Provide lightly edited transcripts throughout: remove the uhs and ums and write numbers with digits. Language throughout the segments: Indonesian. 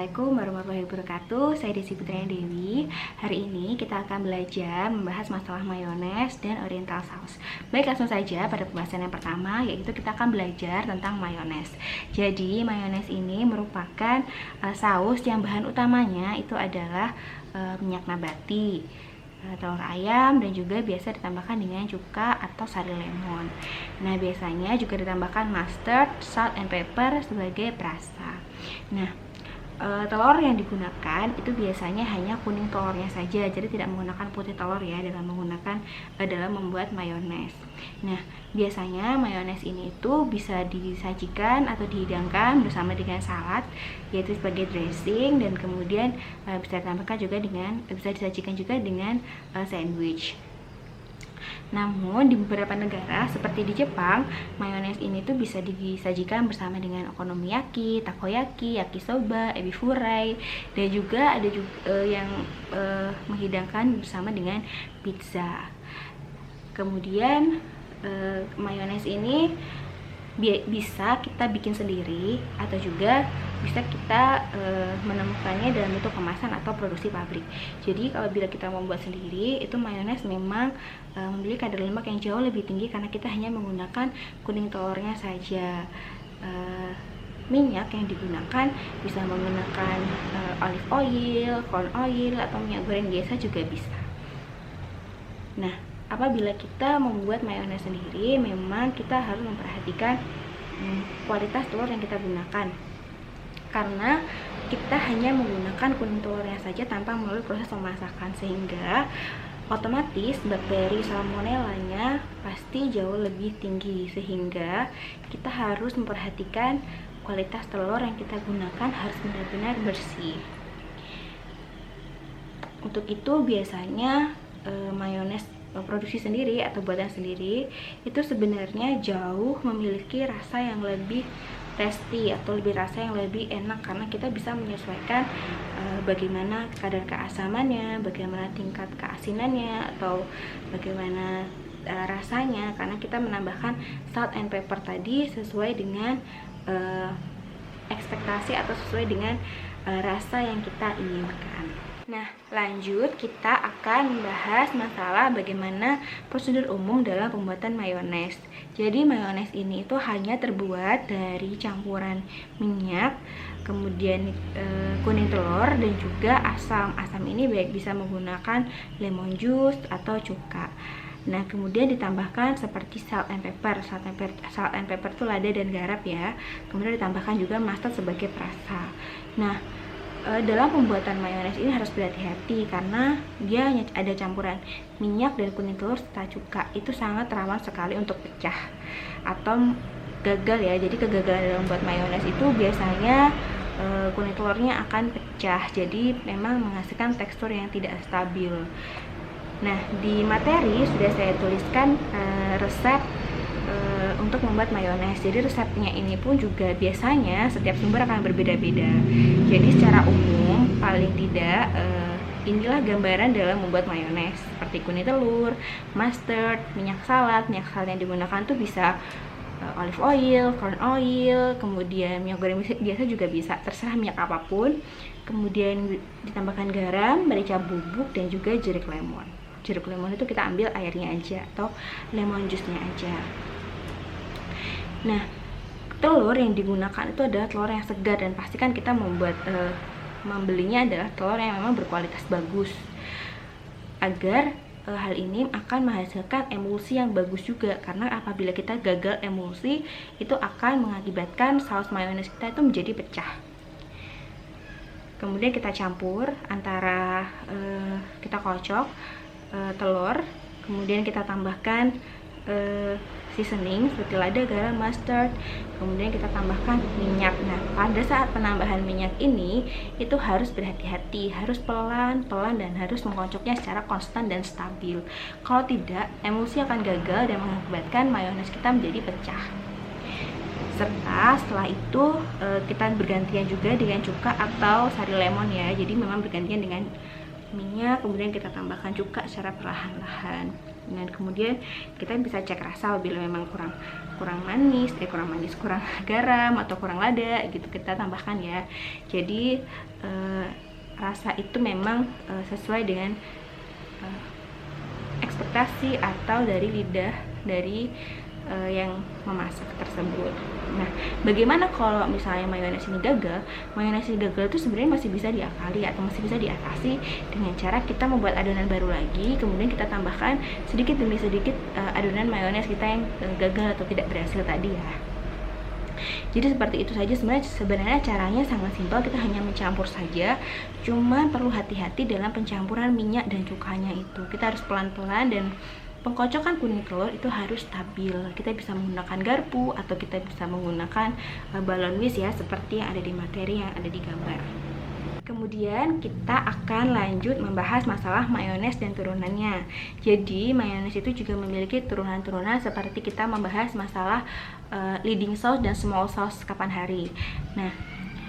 Assalamualaikum warahmatullahi wabarakatuh. Saya Desi Putriana Dewi. Hari ini kita akan belajar membahas masalah mayones dan oriental sauce. Baik, langsung saja pada pembahasan yang pertama, yaitu kita akan belajar tentang mayones. Jadi mayones ini merupakan saus yang bahan utamanya itu adalah minyak nabati, telur ayam, dan juga biasa ditambahkan dengan cuka atau sari lemon. Nah, biasanya juga ditambahkan mustard, salt, and pepper sebagai perasa. Nah, telur yang digunakan itu biasanya hanya kuning telurnya saja, jadi tidak menggunakan putih telur ya dalam membuat mayones. Nah, biasanya mayones ini itu bisa disajikan atau dihidangkan bersama dengan salad, yaitu sebagai dressing, dan kemudian bisa disajikan juga dengan sandwich. Namun di beberapa negara seperti di Jepang, mayones ini tuh bisa disajikan bersama dengan okonomiyaki, takoyaki, yakisoba, ebi furai, dan juga ada yang menghidangkan bersama dengan pizza. Kemudian mayones ini bisa kita bikin sendiri atau juga bisa kita menemukannya dalam bentuk kemasan atau produksi pabrik. Jadi kalau bila kita membuat sendiri, itu mayones memang memiliki kadar lemak yang jauh lebih tinggi karena kita hanya menggunakan kuning telurnya saja. Minyak yang digunakan bisa menggunakan olive oil, corn oil, atau minyak goreng biasa juga bisa. Nah, apabila kita membuat mayones sendiri, memang kita harus memperhatikan kualitas telur yang kita gunakan, karena kita hanya menggunakan kuning telurnya saja tanpa melalui proses pemasakan, sehingga otomatis bakteri salmonellanya pasti jauh lebih tinggi, sehingga kita harus memperhatikan kualitas telur yang kita gunakan harus benar-benar bersih. Untuk itu biasanya mayones produksi sendiri atau buatan sendiri itu sebenarnya jauh memiliki rasa yang lebih tasty atau rasa yang lebih enak, karena kita bisa menyesuaikan bagaimana kadar keasamannya, bagaimana tingkat keasinannya, atau bagaimana rasanya, karena kita menambahkan salt and pepper tadi sesuai dengan ekspektasi atau sesuai dengan rasa yang kita inginkan. Nah, lanjut kita akan membahas masalah bagaimana prosedur umum dalam pembuatan mayones. Jadi mayones ini itu hanya terbuat dari campuran minyak, kemudian kuning telur, dan juga asam. Asam ini baik bisa menggunakan lemon juice atau cuka. Nah, kemudian ditambahkan seperti salt and pepper. Salt and pepper itu lada dan garam ya. Kemudian ditambahkan juga mustard sebagai perasa. Nah, dalam pembuatan mayones ini harus berhati-hati karena dia hanya ada campuran minyak dan kuning telur serta cuka. Itu sangat rawan sekali untuk pecah atau gagal ya. Jadi kegagalan dalam membuat mayones itu biasanya kuning telurnya akan pecah, jadi memang menghasilkan tekstur yang tidak stabil. Nah, di materi sudah saya tuliskan resep untuk membuat mayones. Jadi resepnya ini pun juga biasanya setiap sumber akan berbeda-beda. Jadi secara umum paling tidak inilah gambaran dalam membuat mayones, seperti kuning telur, mustard, minyak salad. Minyak salad yang digunakan tuh bisa olive oil, corn oil, kemudian minyak goreng biasa juga bisa, terserah minyak apapun. Kemudian ditambahkan garam, merica bubuk, dan juga jeruk lemon. Jeruk lemon itu kita ambil airnya aja atau lemon juice-nya aja. Nah, telur yang digunakan itu adalah telur yang segar, dan pastikan kita membelinya adalah telur yang memang berkualitas bagus, agar hal ini akan menghasilkan emulsi yang bagus juga, karena apabila kita gagal emulsi itu akan mengakibatkan saus mayones kita itu menjadi pecah. Kemudian kita campur antara kita kocok telur, kemudian kita tambahkan seasoning seperti lada, garam, mustard, kemudian kita tambahkan minyak. Nah, pada saat penambahan minyak ini itu harus berhati-hati, harus pelan-pelan, dan harus mengkocoknya secara konstan dan stabil. Kalau tidak, emulsi akan gagal dan mengakibatkan mayones kita menjadi pecah. Serta setelah itu kita bergantian juga dengan cuka atau sari lemon ya. Jadi memang bergantian dengan minyak, kemudian kita tambahkan cuka secara perlahan-lahan. Dan kemudian kita bisa cek rasa bila memang kurang manis, kurang garam atau kurang lada gitu, kita tambahkan ya. Jadi rasa itu memang sesuai dengan ekspektasi atau dari lidah dari yang memasak tersebut. Nah, bagaimana kalau misalnya mayones ini gagal? Mayones ini gagal itu sebenarnya masih bisa diakali atau masih bisa diatasi dengan cara kita membuat adonan baru lagi, kemudian kita tambahkan sedikit demi sedikit adonan mayones kita yang gagal atau tidak berhasil tadi ya. Jadi seperti itu saja. Sebenarnya caranya sangat simpel, kita hanya mencampur saja. Cuma perlu hati-hati dalam pencampuran minyak dan cukanya itu. Kita harus pelan-pelan, dan pengkocokan kuning telur itu harus stabil. Kita bisa menggunakan garpu atau kita bisa menggunakan balon whisk ya, seperti yang ada di materi yang ada di gambar. Kemudian kita akan lanjut membahas masalah mayones dan turunannya. Jadi mayones itu juga memiliki turunan-turunan seperti kita membahas masalah leading sauce dan small sauce kapan hari. Nah,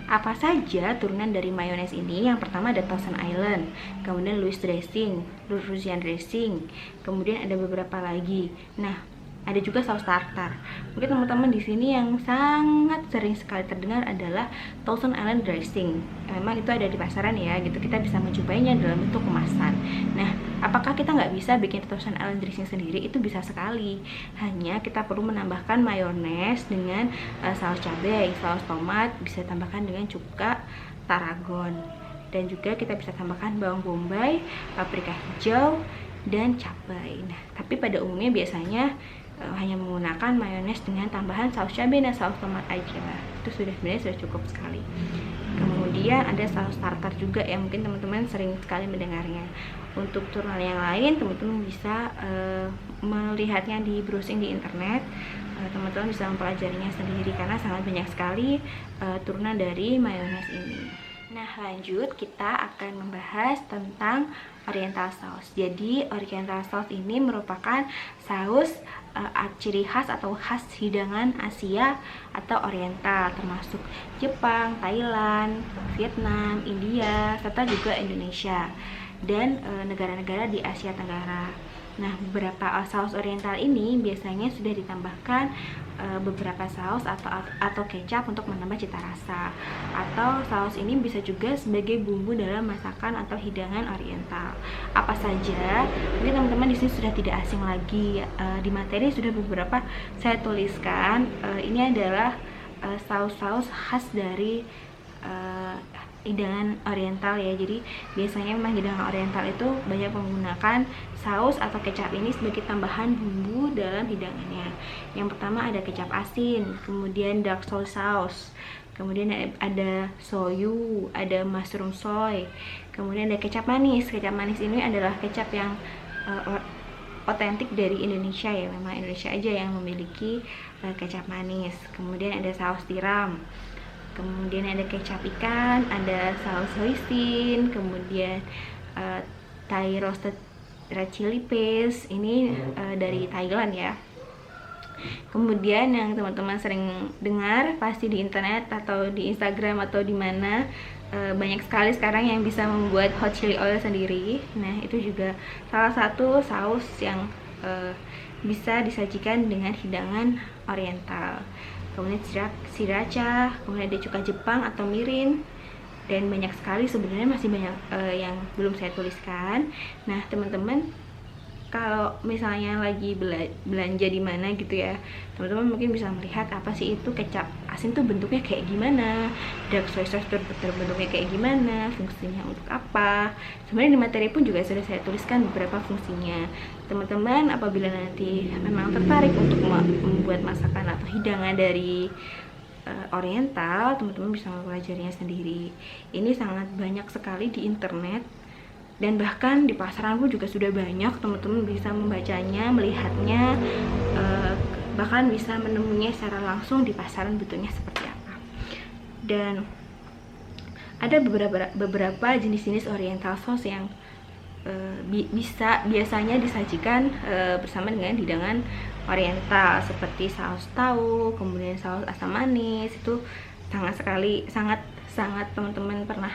apa saja turunan dari mayones ini? Yang pertama ada Thousand Island, kemudian Louis dressing, Louisiana dressing, kemudian ada beberapa lagi. Nah, ada juga saus tartar. Mungkin teman-teman di sini yang sangat sering sekali terdengar adalah Thousand Island dressing. Memang itu ada di pasaran ya, gitu. Kita bisa mencobanya dalam bentuk kemasan. Nah, apakah kita nggak bisa bikin Thousand Island dressing sendiri? Itu bisa sekali. Hanya kita perlu menambahkan mayones dengan saus cabai, saus tomat, bisa tambahkan dengan cuka tarragon. Dan juga kita bisa tambahkan bawang bombay, paprika hijau, dan cabai. Nah, tapi pada umumnya biasanya hanya menggunakan mayones dengan tambahan saus cabai dan saus tomat aja. Itu sebenarnya sudah cukup sekali. Kemudian ada saus tartar juga yang mungkin teman-teman sering sekali mendengarnya. Untuk turunan yang lain teman-teman bisa melihatnya di browsing di internet. Teman-teman bisa mempelajarinya sendiri karena sangat banyak sekali turunan dari mayones ini. Nah, lanjut kita akan membahas tentang oriental sauce. Jadi oriental sauce ini merupakan saus ciri khas atau khas hidangan Asia atau oriental, termasuk Jepang, Thailand, Vietnam, India, serta juga Indonesia dan negara-negara di Asia Tenggara. Nah, beberapa saus oriental ini biasanya sudah ditambahkan beberapa saus atau kecap untuk menambah cita rasa. Atau saus ini bisa juga sebagai bumbu dalam masakan atau hidangan oriental. Apa saja? Mungkin teman-teman di sini sudah tidak asing lagi. Di materi sudah beberapa saya tuliskan. Ini adalah saus-saus khas dari hidangan oriental ya. Jadi biasanya memang hidangan oriental itu banyak menggunakan saus atau kecap ini sebagai tambahan bumbu dalam hidangannya. Yang pertama ada kecap asin, kemudian dark soy sauce, kemudian ada soyu, ada mushroom soy, kemudian ada kecap manis. Kecap manis ini adalah kecap yang otentik dari Indonesia ya, memang Indonesia aja yang memiliki kecap manis. Kemudian ada saus tiram, kemudian ada kecap ikan, ada saus hoisin, kemudian Thai roasted red chili paste, ini dari Thailand ya. Kemudian yang teman-teman sering dengar pasti di internet atau di Instagram atau di mana, banyak sekali sekarang yang bisa membuat hot chili oil sendiri. Nah, itu juga salah satu saus yang bisa disajikan dengan hidangan oriental. Kemudian sriracha, kemudian ada cuka Jepang atau mirin, dan banyak sekali sebenarnya, masih banyak yang belum saya tuliskan. Nah, teman-teman kalau misalnya lagi belanja di mana gitu ya, teman-teman mungkin bisa melihat apa sih itu kecap asin tuh bentuknya kayak gimana, dark soy sauce tuh bentuknya kayak gimana, fungsinya untuk apa. Sebenarnya di materi pun juga sudah saya tuliskan beberapa fungsinya. Teman-teman apabila nanti memang tertarik untuk membuat masakan atau hidangan dari oriental, teman-teman bisa mempelajarinya sendiri. Ini sangat banyak sekali di internet, dan bahkan di pasaran pun juga sudah banyak. Teman-teman bisa membacanya, melihatnya, bahkan bisa menemunya secara langsung di pasaran bentuknya seperti apa. Dan ada beberapa jenis-jenis oriental sauce yang biasanya disajikan bersama dengan hidangan oriental seperti saus tahu, kemudian saus asam manis. Itu sangat teman-teman pernah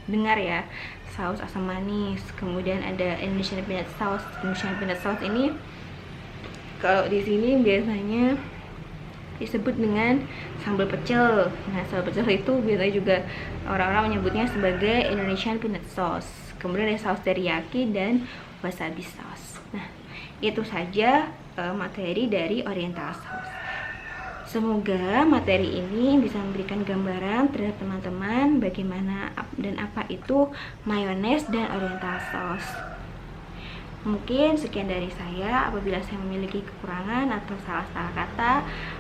dengar ya, saus asam manis. Kemudian ada Indonesian peanut sauce. Indonesian peanut sauce ini kalau di sini biasanya disebut dengan sambal pecel. Nah, sambal pecel itu biasanya juga orang-orang menyebutnya sebagai Indonesian peanut sauce. Kemudian ada saus teriyaki dan wasabi sauce. Nah, itu saja materi dari Oriental Sauce. Semoga materi ini bisa memberikan gambaran terhadap teman-teman bagaimana dan apa itu mayones dan Oriental Sauce. Mungkin sekian dari saya. Apabila saya memiliki kekurangan atau salah-salah kata,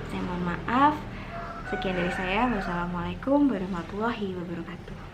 saya mohon maaf. Sekian dari saya. Wassalamualaikum warahmatullahi wabarakatuh.